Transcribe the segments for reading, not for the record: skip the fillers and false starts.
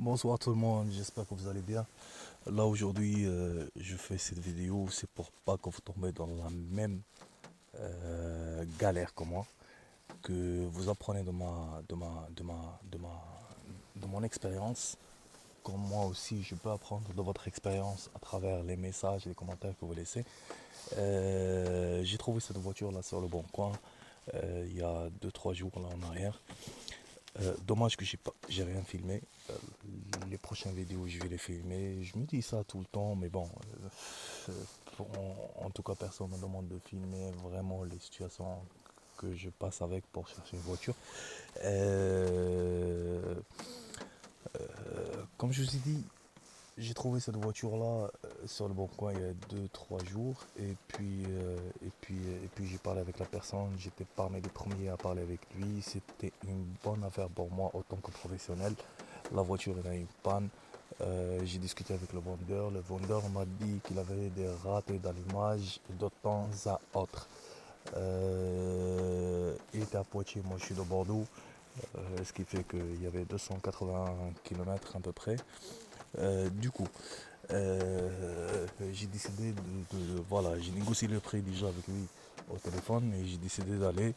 Bonsoir tout le monde, j'espère que vous allez bien. Là aujourd'hui, je fais cette vidéo, c'est pour pas que vous tombez dans la même galère que moi, que vous apprenez de mon expérience, comme moi aussi je peux apprendre de votre expérience à travers les messages et les commentaires que vous laissez. J'ai trouvé cette voiture là sur le bon coin il y a deux-trois jours là en arrière. Dommage que j'ai rien filmé. Euh, les prochaines vidéos, je vais les filmer. Je me dis ça tout le temps, mais bon, en tout cas, personne ne me demande de filmer vraiment les situations que je passe avec pour chercher une voiture. Euh, Comme je vous ai dit, j'ai trouvé cette voiture-là sur le bon coin il y a deux-trois jours et puis j'ai parlé avec la personne, j'étais parmi les premiers à parler avec lui, c'était une bonne affaire pour moi autant que professionnel. La voiture elle a une panne. J'ai discuté avec le vendeur m'a dit qu'il avait des ratés d'allumage de temps à autre. Il était à Poitiers, moi je suis de Bordeaux, ce qui fait qu'il y avait 280 km à peu près. Du coup, j'ai décidé voilà, j'ai négocié le prix déjà avec lui au téléphone et j'ai décidé d'aller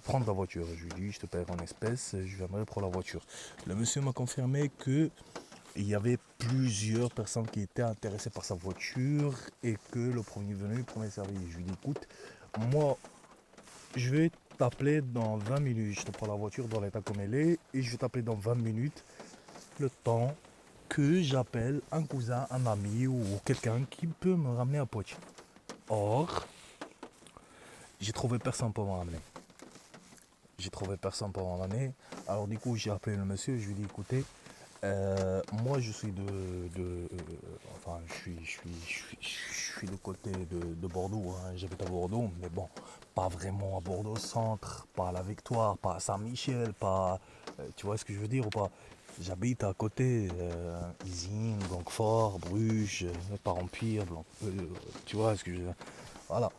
prendre la voiture. Je lui ai dit, je te paierai en espèces, je viendrai pour la voiture. Le monsieur m'a confirmé que il y avait plusieurs personnes qui étaient intéressées par sa voiture et que le premier venu, premier servi. Je lui ai dit, écoute, moi, je vais t'appeler dans 20 minutes. Je te prends la voiture dans l'état comme elle est et je vais t'appeler dans 20 minutes le temps que j'appelle un cousin, un ami ou quelqu'un qui peut me ramener à Poitiers. Or, j'ai trouvé personne pour me ramener. J'ai trouvé personne pour me ramener. Alors du coup, j'ai appelé le monsieur, je lui ai dit, écoutez, moi je suis enfin, je suis de côté de Bordeaux, hein. J'habite à Bordeaux, mais bon, pas vraiment à Bordeaux centre, pas à la Victoire, pas à Saint-Michel, pas, tu vois ce que je veux dire ou pas? J'habite à côté, Isine, Blanquefort, Bruges, Empire, tu vois ce que je veux dire? Voilà.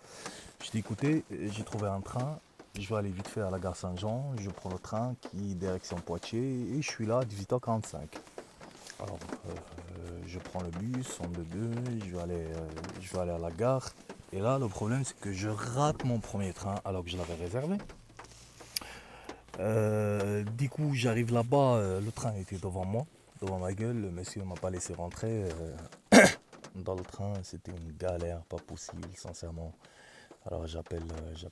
Je dis écoutez, j'ai trouvé un train, je vais aller vite fait à la gare Saint-Jean, je prends le train qui est direction Poitiers et je suis là à 18h45. Alors, je prends le bus, on de deux, je vais aller à la gare. Et là, le problème, c'est que je rate mon premier train alors que je l'avais réservé. Du coup, j'arrive là-bas, le train était devant moi, devant ma gueule. Le monsieur ne m'a pas laissé rentrer. Dans le train, c'était une galère, pas possible, sincèrement. Alors j'appelle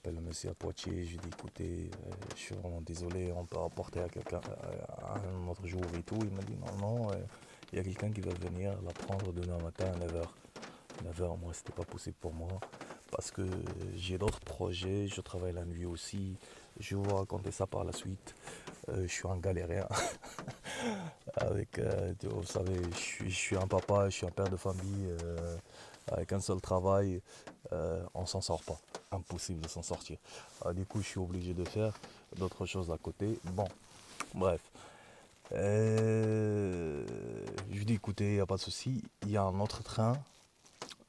le monsieur à Poitiers, je lui dis écoutez, je suis vraiment désolé, on peut apporter à quelqu'un un autre jour et tout. Il m'a dit non, il y a quelqu'un qui va venir la prendre demain matin à 9h. 9h, moi c'était pas possible pour moi parce que j'ai d'autres projets, je travaille la nuit aussi, je vais vous raconter ça par la suite. Je suis un galérien avec, vous savez, je suis un papa, je suis un père de famille avec un seul travail, on s'en sort pas. Impossible de s'en sortir. Du coup, je suis obligé de faire d'autres choses à côté. Bon, bref. Je lui dis écoutez, il n'y a pas de souci. Il y a un autre train,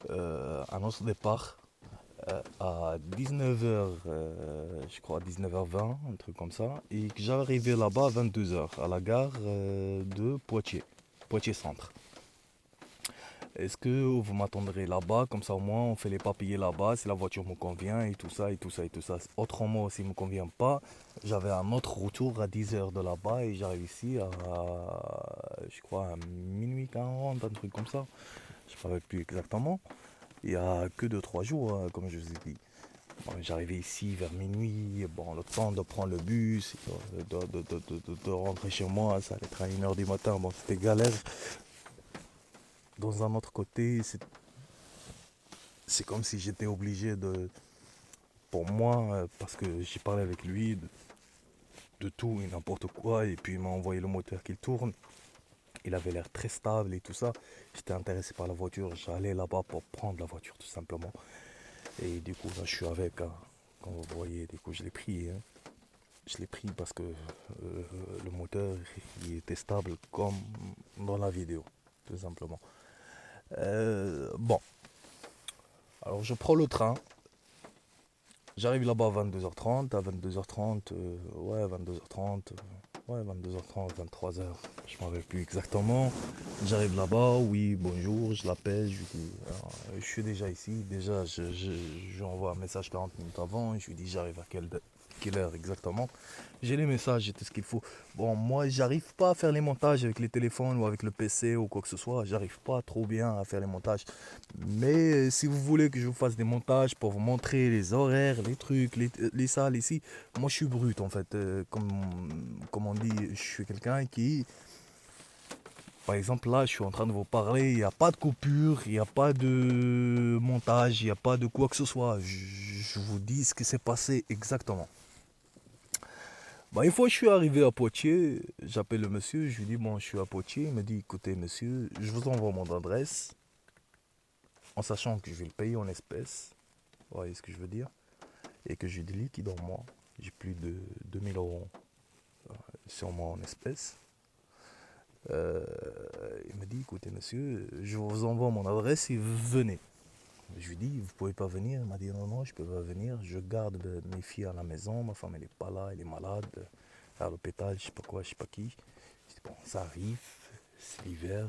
un autre départ à 19h, je crois à 19h20, un truc comme ça. Et que j'arrivais là-bas à 22h, à la gare de Poitiers, Poitiers Centre. Est-ce que vous m'attendrez là-bas, comme ça au moins on fait les papiers là-bas, si la voiture me convient et tout ça et tout ça et tout ça. Autrement, s'il ne me convient pas, j'avais un autre retour à 10h de là-bas et j'arrive ici à, je crois, à minuit 40, un truc comme ça. Je ne savais plus exactement. Il y a que 2 3 jours, hein, comme je vous ai dit. Bon, j'arrivais ici vers minuit, bon, le temps de prendre le bus, de rentrer chez moi, ça allait être à 1h du matin, bon, c'était galère. Dans un autre côté, c'est comme si j'étais obligé pour moi, parce que j'ai parlé avec lui de tout et n'importe quoi, et puis il m'a envoyé le moteur qui tourne. Il avait l'air très stable et tout ça. J'étais intéressé par la voiture, j'allais là-bas pour prendre la voiture tout simplement. Et du coup, là, je suis avec, hein, comme vous voyez, du coup, je l'ai pris, hein. Je l'ai pris parce que le moteur il était stable comme dans la vidéo, tout simplement. Bon, alors je prends le train. J'arrive là-bas à 22h30, à 22h30, ouais, 22h30, ouais, 22h30, 23h, je m'en rappelle plus exactement. J'arrive là-bas, oui, bonjour, je l'appelle, je lui dis, je suis déjà ici, déjà, je lui envoie un message 40 minutes avant, je lui dis, j'arrive à quelle heure exactement. J'ai les messages, j'ai tout ce qu'il faut. Bon, moi, j'arrive pas à faire les montages avec les téléphones ou avec le PC ou quoi que ce soit, j'arrive pas trop bien à faire les montages. Mais si vous voulez que je vous fasse des montages pour vous montrer les horaires, les trucs, les salles ici, moi je suis brut en fait. Comme on dit, je suis quelqu'un qui, par exemple là, je suis en train de vous parler, il n'y a pas de coupure, il n'y a pas de montage, il n'y a pas de quoi que ce soit. Je vous dis ce qui s'est passé exactement. Bah, une fois je suis arrivé à Poitiers, j'appelle le monsieur, je lui dis bon je suis à Poitiers, il me dit écoutez monsieur, je vous envoie mon adresse, en sachant que je vais le payer en espèces, vous voyez ce que je veux dire, et que j'ai des liquides en moi, j'ai plus de 2000 € sur moi en espèces. Euh, il me dit, écoutez monsieur, je vous envoie mon adresse et venez. Je lui dis, vous pouvez pas venir. Il m'a dit, non, non, je peux pas venir. Je garde mes filles à la maison. Ma femme, elle est pas là, elle est malade. À l'hôpital, je sais pas quoi, je sais pas qui. Je dis, bon, ça arrive, c'est l'hiver.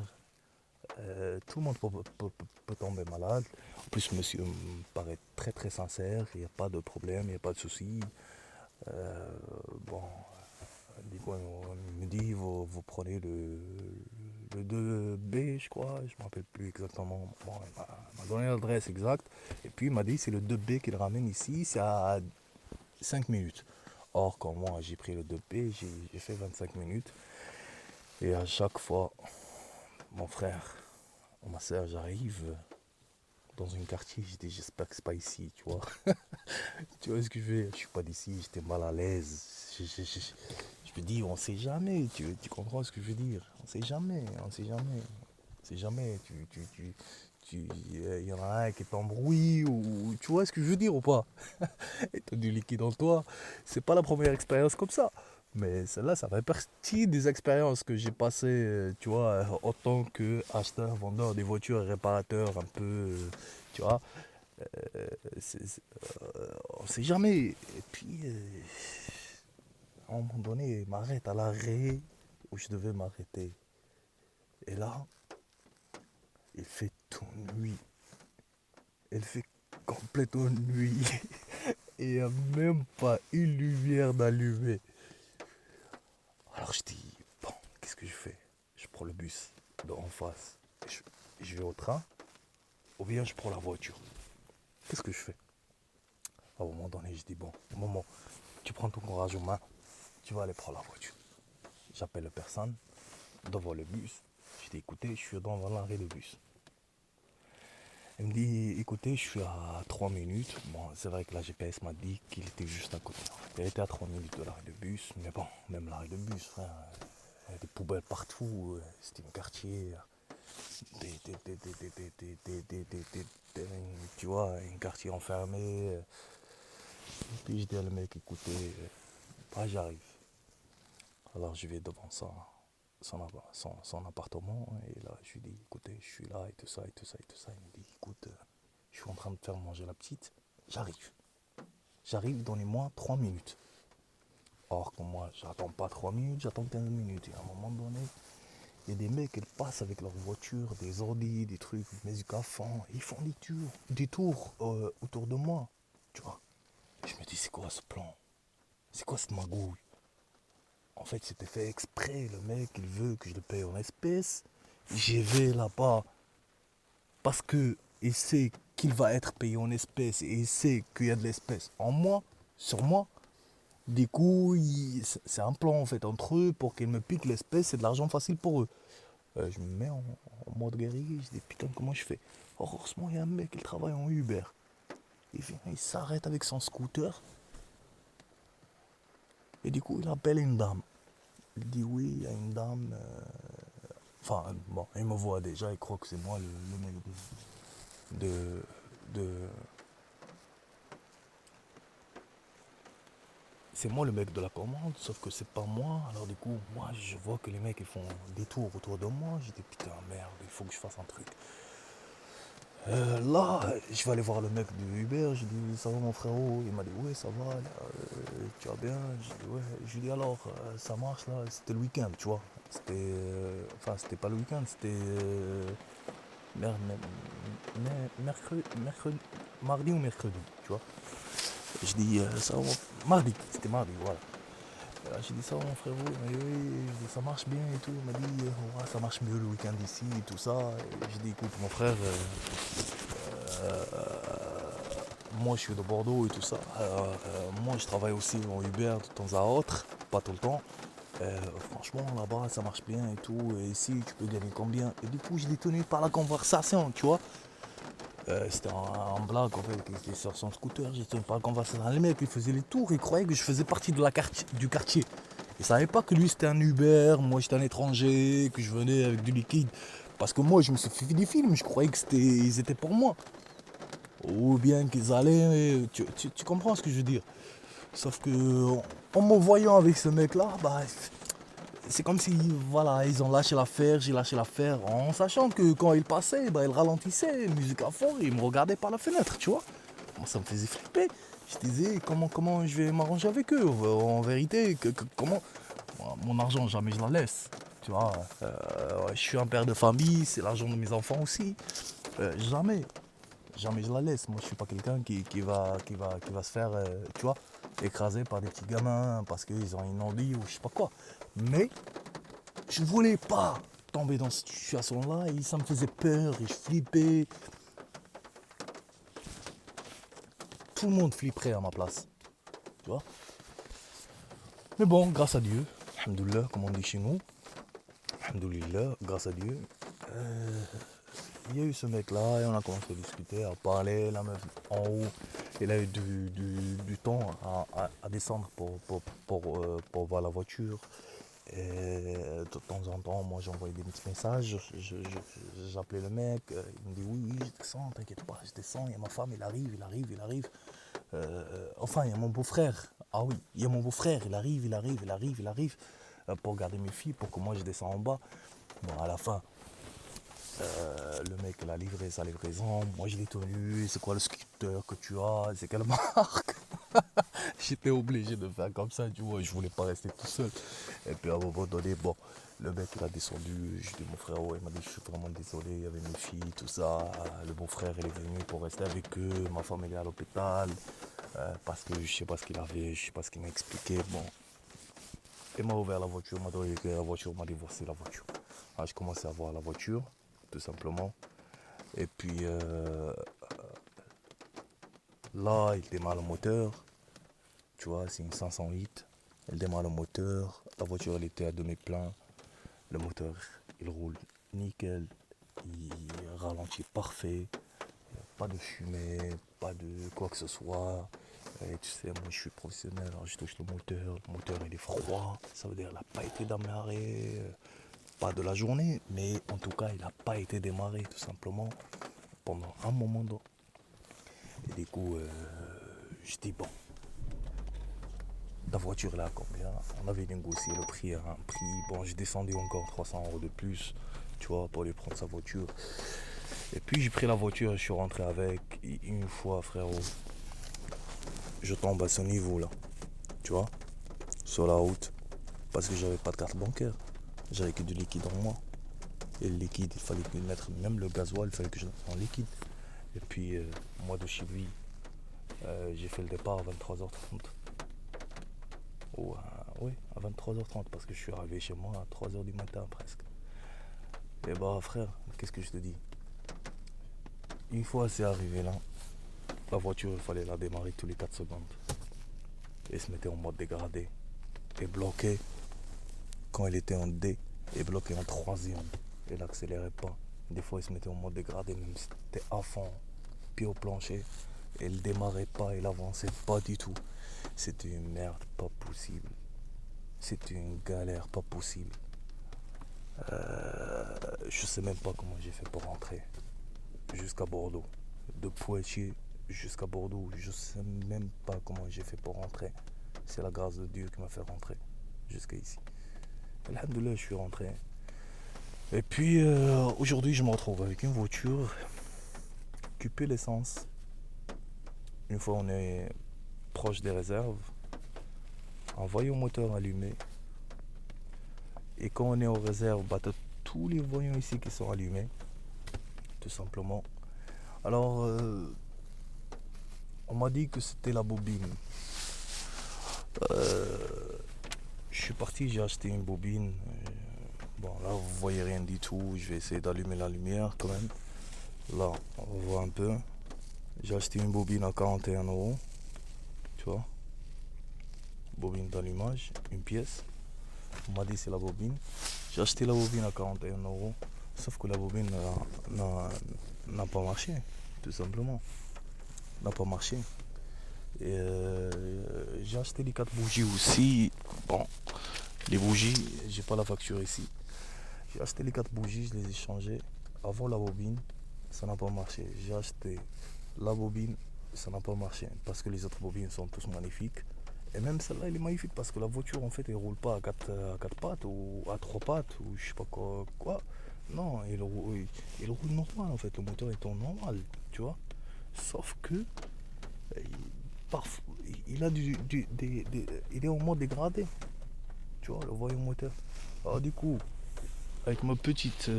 Tout le monde peut tomber malade. En plus, monsieur me paraît très très sincère. Il n'y a pas de problème, il n'y a pas de souci. Euh, bon, il me dit, vous prenez le 2B, je crois, je ne me rappelle plus exactement. Bon, il m'a donné l'adresse exacte. Et puis il m'a dit, c'est le 2B qu'il ramène ici, c'est à 5 minutes. Or, quand moi j'ai pris le 2B, j'ai fait 25 minutes. Et à chaque fois, mon frère, ma soeur, j'arrive dans un quartier, je dis, j'espère que c'est pas ici, tu vois. Tu vois ce que je veux dire? Je suis pas d'ici, j'étais mal à l'aise. Je me dis, on sait jamais, tu comprends ce que je veux dire? On sait jamais, on sait jamais. On sait jamais, il y en a un qui t'embrouille, ou tu vois ce que je veux dire ou pas? Et t'as du liquide en toi. C'est pas la première expérience comme ça. Mais celle-là, ça fait partie des expériences que j'ai passées, tu vois, en tant que acheteur, vendeur des voitures, réparateur, un peu, tu vois. Euh, on sait jamais. Et puis, à un moment donné, il m'arrête à l'arrêt où je devais m'arrêter. Et là, il fait tout nuit. Il fait complètement nuit. Et il n'y a même pas une lumière d'allumée. Alors je dis, bon, qu'est-ce que je fais? Je prends le bus d'en face. Je vais au train. Ou bien je prends la voiture. Qu'est-ce que je fais? À un moment donné, je dis, bon, maman, tu prends ton courage en main. Tu vas aller prendre la voiture. J'appelle la personne devant le bus. Je dis, écoutez, je suis devant l'arrêt de bus. Elle me dit, écoutez, je suis à 3 minutes. Bon, c'est vrai que la GPS m'a dit qu'il était juste à côté. Elle était à 3 minutes de l'arrêt de bus. Mais bon, même l'arrêt de bus, frère, il y a des poubelles partout. C'était un quartier, tu vois, un quartier enfermé. Et puis je dis à le mec, écoutez, bah, j'arrive. Alors je vais devant ça, son appartement, et là je lui dis écoutez, je suis là et tout ça et tout ça et tout ça. Il me dit écoute, je suis en train de faire manger la petite, j'arrive. J'arrive, donnez-moi 3 minutes. Or que moi j'attends pas 3 minutes, j'attends 15 minutes. Et à un moment donné, il y a des mecs qui passent avec leur voiture, des ordi, des trucs, musique à fond, ils font des tours autour de moi. Tu vois. Je me dis c'est quoi ce plan? C'est quoi cette magouille? En fait, c'était fait exprès. Le mec, il veut que je le paye en espèces. J'y vais là-bas parce que il sait qu'il va être payé en espèces et il sait qu'il y a de l'espèce en moi, sur moi. Du coup, c'est un plan en fait entre eux pour qu'ils me piquent l'espèce. C'est de l'argent facile pour eux. Je me mets en mode guerrier. Je dis putain, comment je fais? Heureusement, il y a un mec qui travaille en Uber. Il vient, il s'arrête avec son scooter. Et du coup, il appelle une dame. Il dit oui, il y a une dame. Enfin, bon, il me voit déjà, il croit que c'est moi le mec de, de. C'est moi le mec de la commande, sauf que c'est pas moi. Alors du coup, moi, je vois que les mecs ils font des tours autour de moi. Je dis putain, merde, il faut que je fasse un truc. Là, je vais aller voir le mec du Uber, je dis ça va mon frérot, il m'a dit ouais ça va, là, tu vas bien, je dis ouais, je lui dis alors ça marche là, c'était le week-end tu vois, enfin c'était pas le week-end, c'était mercredi, mardi ou mercredi, tu vois. Je dis ça va, mardi, c'était mardi, voilà. J'ai dit ça à mon frérot, il m'a dit oui, je dis, ça marche bien et tout, il m'a dit ouais, ça marche mieux le week-end ici et tout ça. Et j'ai dit écoute mon frère, moi je suis de Bordeaux et tout ça. Moi je travaille aussi en Uber de temps à autre, pas tout le temps. Franchement là-bas ça marche bien et tout. Et ici tu peux gagner combien? Et du coup je l'ai tenu par la conversation, tu vois. C'était en blague en fait, qui est sur son scooter, j'ai tenu par la conversation. Les mecs ils faisaient les tours, ils croyaient que je faisais partie du quartier. Ils savaient pas que lui c'était un Uber, moi j'étais un étranger, que je venais avec du liquide. Parce que moi je me suis fait des films, je croyais que ils étaient pour moi. Ou bien qu'ils allaient. Tu comprends ce que je veux dire? Sauf que en me voyant avec ce mec-là, bah, c'est comme si voilà, ils ont lâché l'affaire, j'ai lâché l'affaire, en sachant que quand il passait, bah, il ralentissait, musique à fond, et il me regardait par la fenêtre, tu vois. Moi ça me faisait flipper. Je disais comment je vais m'arranger avec eux. En vérité, comment. Mon argent, jamais je la laisse. Tu vois, je suis un père de famille, c'est l'argent de mes enfants aussi. Jamais. Jamais je la laisse. Moi, je suis pas quelqu'un qui va se faire, tu vois, écraser par des petits gamins parce qu'ils ont une envie ou je sais pas quoi. Mais je voulais pas tomber dans cette situation-là et ça me faisait peur et je flippais. Tout le monde flipperait à ma place, tu vois. Mais bon, grâce à Dieu, alhamdoulilah, comme on dit chez nous, alhamdoulilah, grâce à Dieu, euh, il y a eu ce mec-là et on a commencé à discuter, à parler. La meuf en haut, il a eu du temps à descendre pour voir la voiture. Et de temps en temps, moi j'envoyais des petits messages, j'appelais le mec, il me dit oui, oui, je descends, t'inquiète pas, je descends, il y a ma femme, il arrive, il arrive, il arrive. Enfin, il y a mon beau-frère, ah oui, il y a mon beau-frère, il arrive, il arrive, il arrive, il arrive, pour garder mes filles, pour que moi je descends en bas. Bon, à la fin, le mec il a livré sa livraison, moi je l'ai tenu, c'est quoi le scooter que tu as, c'est quelle marque? J'étais obligé de faire comme ça, tu vois, je voulais pas rester tout seul. Et puis à un moment donné, bon, le mec il a descendu, je dis mon frère, ouais, il m'a dit je suis vraiment désolé, il y avait mes filles, tout ça. Le beau-frère il est venu pour rester avec eux, ma femme elle est à l'hôpital, parce que je sais pas ce qu'il avait, je sais pas ce qu'il m'a expliqué, bon. Il m'a ouvert la voiture, m'a donné la voiture, m'a dit voici la voiture. Alors je commençais à voir la voiture, tout simplement. Et puis là, il démarre le moteur. Tu vois, c'est une 508. Elle démarre le moteur. La voiture, elle était à demi-plein. Le moteur, il roule nickel. Il ralentit parfait. Pas de fumée, pas de quoi que ce soit. Et tu sais, moi je suis professionnel, alors je touche le moteur il est froid, ça veut dire qu'il n'a pas été démarré, pas de la journée, mais en tout cas il n'a pas été démarré tout simplement pendant un moment. Et du coup, je dis bon, la voiture là combien? On avait négocié le prix à un prix. Bon, j'ai descendu encore 300 € de plus, tu vois, pour lui prendre sa voiture. Et puis j'ai pris la voiture, je suis rentré avec. Et une fois, frérot, je tombe à ce niveau là, tu vois, sur la route, parce que j'avais pas de carte bancaire. J'avais que du liquide en moi. Et le liquide, il fallait que mettre, même le gasoil, il fallait que je mette en liquide. Et puis, moi de chez lui, j'ai fait le départ à 23h30. Ou oui, à 23h30 parce que je suis arrivé chez moi à 3h du matin presque. Et bah frère, qu'est-ce que je te dis? Une fois c'est arrivé là, la voiture il fallait la démarrer tous les 4 secondes. Et se mettait en mode dégradé. Et bloqué quand elle était en D. Et bloqué en troisième. Elle n'accélérait pas. Des fois il se mettait en mode dégradé même si c'était à fond, pied au plancher. Elle démarrait pas, elle avançait pas du tout. C'était une merde pas possible. C'était une galère pas possible. Je sais même pas comment j'ai fait pour rentrer jusqu'à Bordeaux. De Poitiers jusqu'à Bordeaux, je sais même pas comment j'ai fait pour rentrer. C'est la grâce de Dieu qui m'a fait rentrer jusqu'à ici. Alhamdoulilah, je suis rentré. Et puis aujourd'hui, je me retrouve avec une voiture récupérer l'essence. Une fois on est proche des réserves, envoyer au moteur allumé. Et quand on est aux réserves, bah, t'as tous les voyants ici qui sont allumés, tout simplement. Alors, on m'a dit que c'était la bobine. Je suis parti, j'ai acheté une bobine. Bon, là, vous voyez rien du tout. Je vais essayer d'allumer la lumière quand même. Là, on voit un peu. J'ai acheté une bobine à 41 €. Tu vois, bobine d'allumage, une pièce. On m'a dit c'est la bobine. J'ai acheté la bobine à 41 €. Sauf que la bobine n'a pas marché, tout simplement. N'a pas marché. Et j'ai acheté les 4 bougies aussi. Bon, les bougies, j'ai pas la facture ici. J'ai acheté les 4 bougies, je les ai changées. Avant la bobine, ça n'a pas marché. J'ai acheté la bobine, ça n'a pas marché. Parce que les autres bobines sont tous magnifiques. Et même celle-là, elle est magnifique parce que la voiture, en fait, elle roule pas à 4 pattes ou à 3 pattes ou je sais pas quoi. Non, elle roule normal, en fait. Le moteur est en normal, tu vois. Sauf que, parfois, il a il est en mode dégradé, tu vois, le voyant moteur. Alors, du coup, avec ma petite,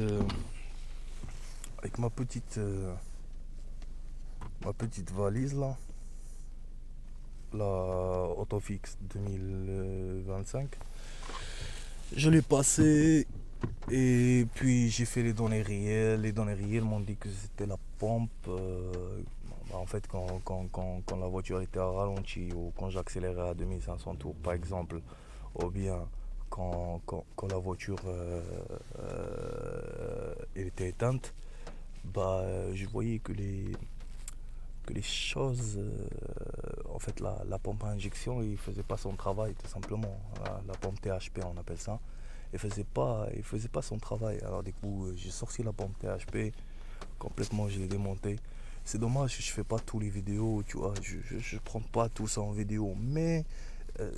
avec ma petite valise là, la Autofix 2025. Je l'ai passé et puis j'ai fait les données réelles. Les données réelles m'ont dit que c'était la pompe. En fait, quand la voiture était à ralenti ou quand j'accélérais à 2500 tours par exemple, ou bien quand la voiture elle était éteinte, bah, je voyais que les choses, en fait la pompe à injection, il faisait pas son travail tout simplement. La pompe THP on appelle ça. Il faisait pas son travail. Alors du coup j'ai sorti la pompe THP, complètement je l'ai démonté. C'est dommage que je fais pas tous les vidéos, tu vois, je prends pas tout ça en vidéo. Mais euh,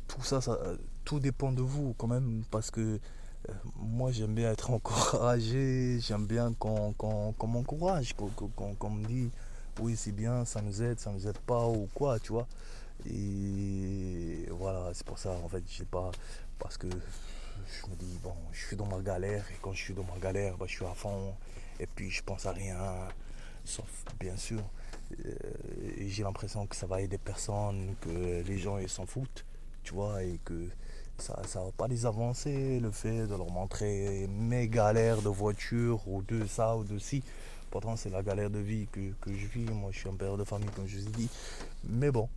tout ça, tout dépend de vous quand même parce que moi j'aime bien être encouragé, j'aime bien qu'on m'encourage, qu'on me dit oui c'est bien, ça nous aide pas ou quoi, tu vois. Et voilà, c'est pour ça en fait, je sais pas, parce que je me dis bon, je suis dans ma galère et quand je suis dans ma galère, bah, je suis à fond et puis je pense à rien, sauf bien sûr, euh, j'ai l'impression que ça va aider personne, que les gens ils s'en foutent, tu vois, et que ça va pas les avancer, le fait de leur montrer mes galères de voiture ou de ça ou de ci. Pourtant, c'est la galère de vie que je vis. Moi, je suis un père de famille, comme je vous ai dit. Mais bon,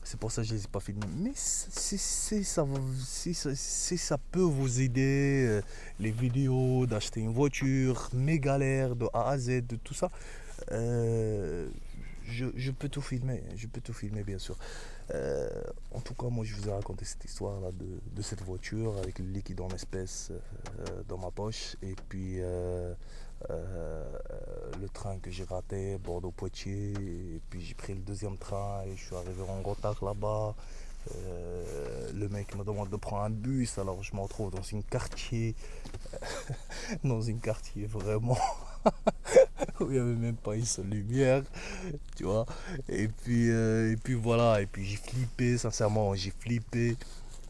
c'est pour ça que je ne les ai pas filmés. Mais si ça peut vous aider, les vidéos, d'acheter une voiture, mes galères de A à Z, de tout ça, euh, je peux tout filmer. Je peux tout filmer, bien sûr. En tout cas, moi, je vous ai raconté cette histoire-là de cette voiture avec le liquide en espèces dans ma poche. Et puis, le train que j'ai raté, Bordeaux-Poitiers. Et puis, j'ai pris le deuxième train et je suis arrivé en retard là-bas. Le mec me demande de prendre un bus, alors je me retrouve dans une quartier, dans une quartier vraiment où il n'y avait même pas une seule lumière, tu vois. Et puis voilà, et puis j'ai flippé, sincèrement, j'ai flippé.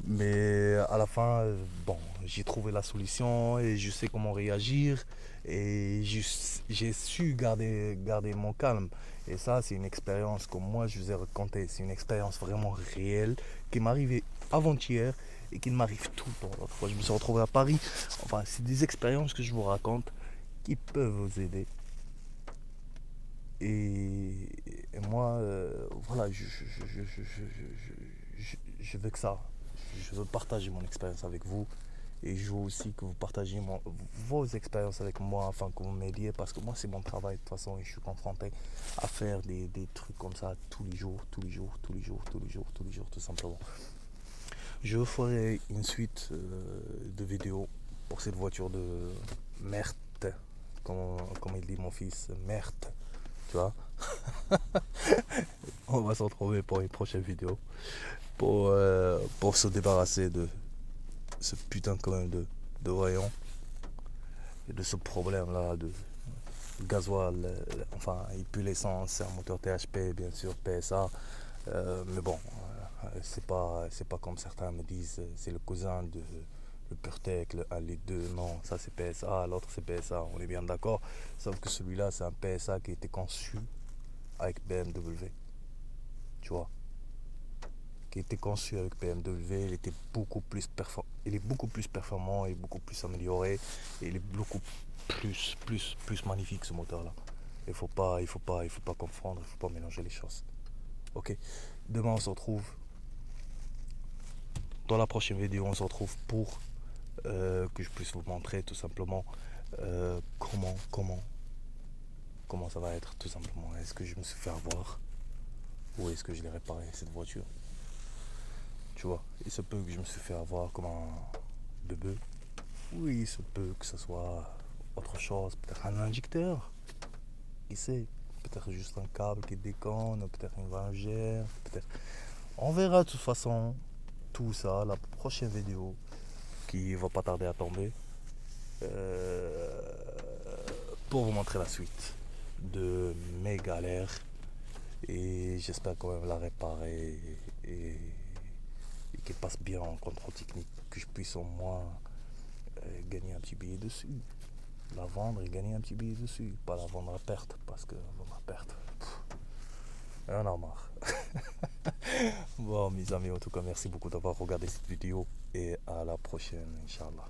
Mais à la fin, bon, j'ai trouvé la solution et je sais comment réagir. Et j'ai su garder mon calme. Et ça, c'est une expérience que moi, je vous ai racontée. C'est une expérience vraiment réelle qui m'est arrivée avant-hier et qui m'arrive tout le temps. L'autre fois, je me suis retrouvé à Paris. Enfin, c'est des expériences que je vous raconte qui peuvent vous aider. Et, et moi, voilà, je veux que ça. Je veux partager mon expérience avec vous. Et je veux aussi que vous partagez vos expériences avec moi afin que vous m'aidiez. Parce que moi, c'est mon travail de toute façon. Et je suis confronté à faire des trucs comme ça tous les jours, tous les jours, tous les jours, tous les jours, tous les jours, tout simplement. Je ferai une suite de vidéos pour cette voiture de merde. Comme il dit mon fils, merde. Tu vois. On va se retrouver pour une prochaine vidéo. Pour se débarrasser de ce putain quand même de voyant et de ce problème là gasoil, enfin il pue l'essence, c'est un moteur THP bien sûr, PSA, mais bon, c'est pas comme certains me disent, c'est le cousin de le PureTech, le 1 litre 2, non, ça c'est PSA, l'autre c'est PSA, on est bien d'accord, sauf que celui-là c'est un PSA qui a été conçu avec BMW, tu vois, qui a été conçu avec BMW, il est beaucoup plus performant, il est beaucoup plus amélioré, et il est beaucoup plus magnifique ce moteur-là. Il faut pas confondre, il faut pas mélanger les choses. Ok, demain on se retrouve dans la prochaine vidéo, on se retrouve pour que je puisse vous montrer tout simplement comment ça va être tout simplement. Est-ce que je me suis fait avoir ou est-ce que je l'ai réparé cette voiture? Tu vois, il se peut que je me suis fait avoir comme un bébé. Oui, il se peut que ce soit autre chose, peut-être un injecteur. Qui sait? Peut-être juste un câble qui déconne, peut-être une lingère, peut-être. On verra de toute façon tout ça, la prochaine vidéo qui va pas tarder à tomber, euh, pour vous montrer la suite de mes galères et j'espère quand même la réparer et, et qu'elle passe bien en contrôle technique, que je puisse au moins gagner un petit billet dessus, la vendre et gagner un petit billet dessus, pas la vendre à perte parce que vendre à perte, on en a marre. Bon mes amis, en tout cas merci beaucoup d'avoir regardé cette vidéo et à la prochaine Inch'Allah.